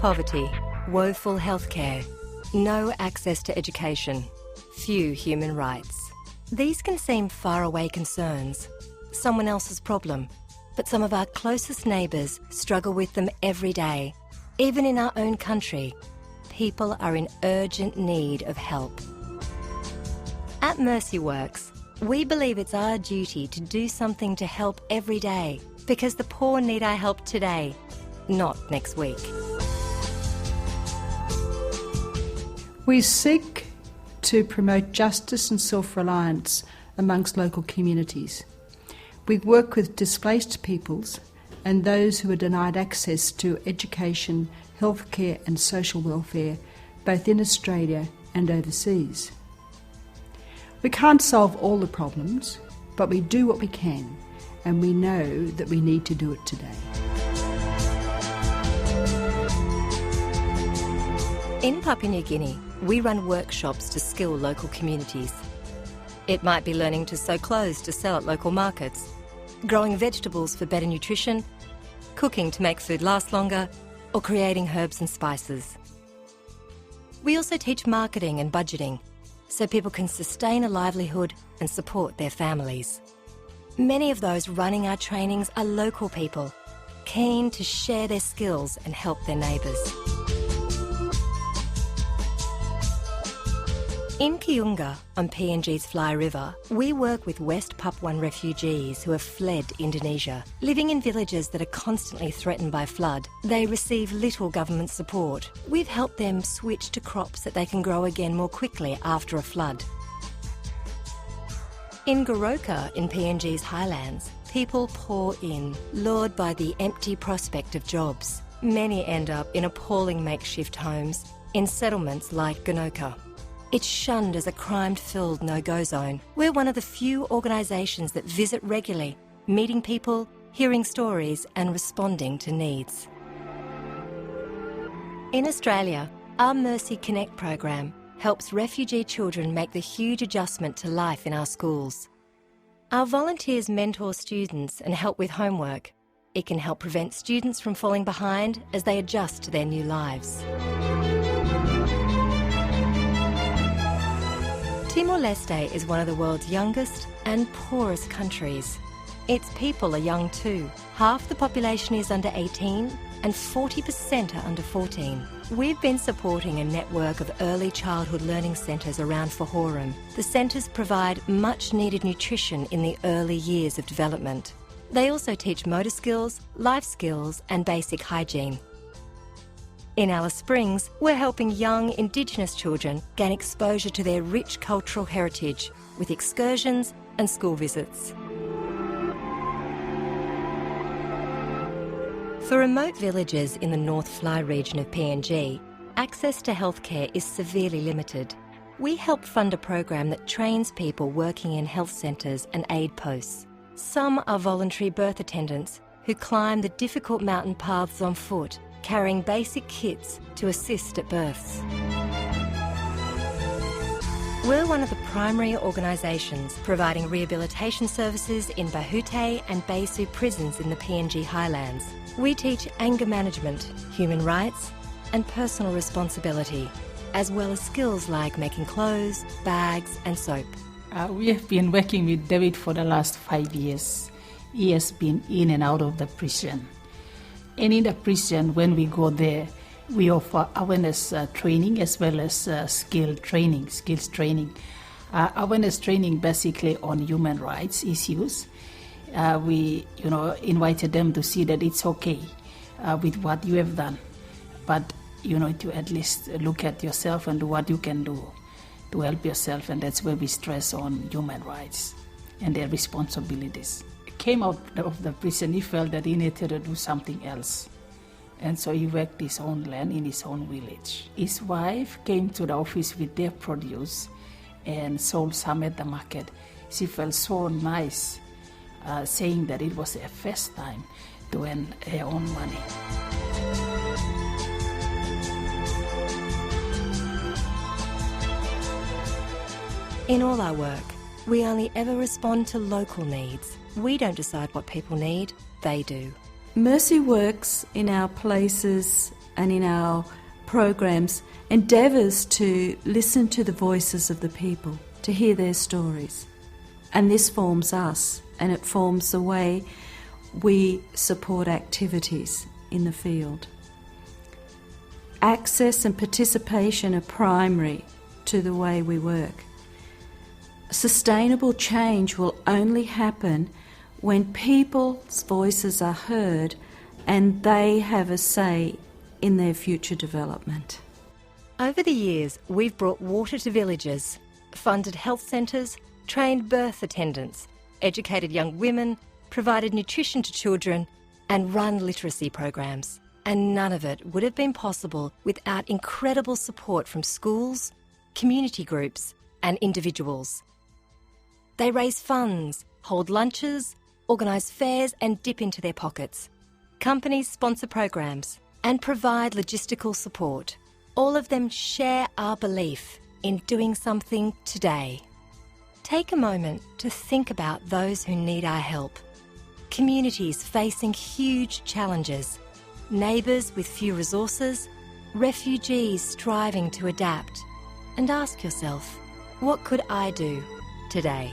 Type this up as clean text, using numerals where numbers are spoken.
Poverty, woeful healthcare, no access to education, few human rights. These can seem faraway concerns, someone else's problem, but some of our closest neighbours struggle with them every day. Even in our own country, people are in urgent need of help. At Mercy Works, we believe it's our duty to do something to help every day, because the poor need our help today, not next week. We seek to promote justice and self-reliance amongst local communities. We work with displaced peoples and those who are denied access to education, healthcare and social welfare, both in Australia and overseas. We can't solve all the problems, but we do what we can, and we know that we need to do it today. In Papua New Guinea, we run workshops to skill local communities. It might be learning to sew clothes to sell at local markets, growing vegetables for better nutrition, cooking to make food last longer, or creating herbs and spices. We also teach marketing and budgeting, so people can sustain a livelihood and support their families. Many of those running our trainings are local people, keen to share their skills and help their neighbours. In Kiunga, on PNG's Fly River, we work with West Papuan refugees who have fled Indonesia. Living in villages that are constantly threatened by flood, they receive little government support. We've helped them switch to crops that they can grow again more quickly after a flood. In Goroka, in PNG's highlands, people pour in, lured by the empty prospect of jobs. Many end up in appalling makeshift homes in settlements like Ganoka. It's shunned as a crime-filled no-go zone. We're one of the few organisations that visit regularly, meeting people, hearing stories and responding to needs. In Australia, our Mercy Connect program helps refugee children make the huge adjustment to life in our schools. Our volunteers mentor students and help with homework. It can help prevent students from falling behind as they adjust to their new lives. Timor-Leste is one of the world's youngest and poorest countries. Its people are young too. Half the population is under 18 and 40% are under 14. We've been supporting a network of early childhood learning centres around Fahorum. The centres provide much-needed nutrition in the early years of development. They also teach motor skills, life skills and basic hygiene. In Alice Springs, we're helping young Indigenous children gain exposure to their rich cultural heritage with excursions and school visits. For remote villages in the North Fly region of PNG, access to healthcare is severely limited. We help fund a program that trains people working in health centres and aid posts. Some are voluntary birth attendants who climb the difficult mountain paths on foot, carrying basic kits to assist at births. We're one of the primary organisations providing rehabilitation services in Bahute and Besu prisons in the PNG highlands. We teach anger management, human rights and personal responsibility, as well as skills like making clothes, bags and soap. We have been working with David for the last 5 years. He has been in and out of the prison. And in the prison, when we go there, we offer awareness training as well as skills training. Awareness training basically on human rights issues. We invited them to see that it's okay with what you have done, but to at least look at yourself and do what you can do to help yourself, and that's where we stress on human rights and their responsibilities. Came out of the prison, he felt that he needed to do something else. And so he worked his own land in his own village. His wife came to the office with their produce and sold some at the market. She felt so nice, saying that it was her first time to earn her own money. In all our work, we only ever respond to local needs. We don't decide what people need, they do. Mercy Works in our places and in our programs endeavours to listen to the voices of the people, to hear their stories. And this forms us, and it forms the way we support activities in the field. Access and participation are primary to the way we work. Sustainable change will only happen when people's voices are heard and they have a say in their future development. Over the years, we've brought water to villages, funded health centres, trained birth attendants, educated young women, provided nutrition to children, and run literacy programs. And none of it would have been possible without incredible support from schools, community groups, and individuals. They raise funds, hold lunches, organise fairs, and dip into their pockets. Companies sponsor programs and provide logistical support. All of them share our belief in doing something today. Take a moment to think about those who need our help. Communities facing huge challenges, neighbours with few resources, refugees striving to adapt. And ask yourself, what could I do today?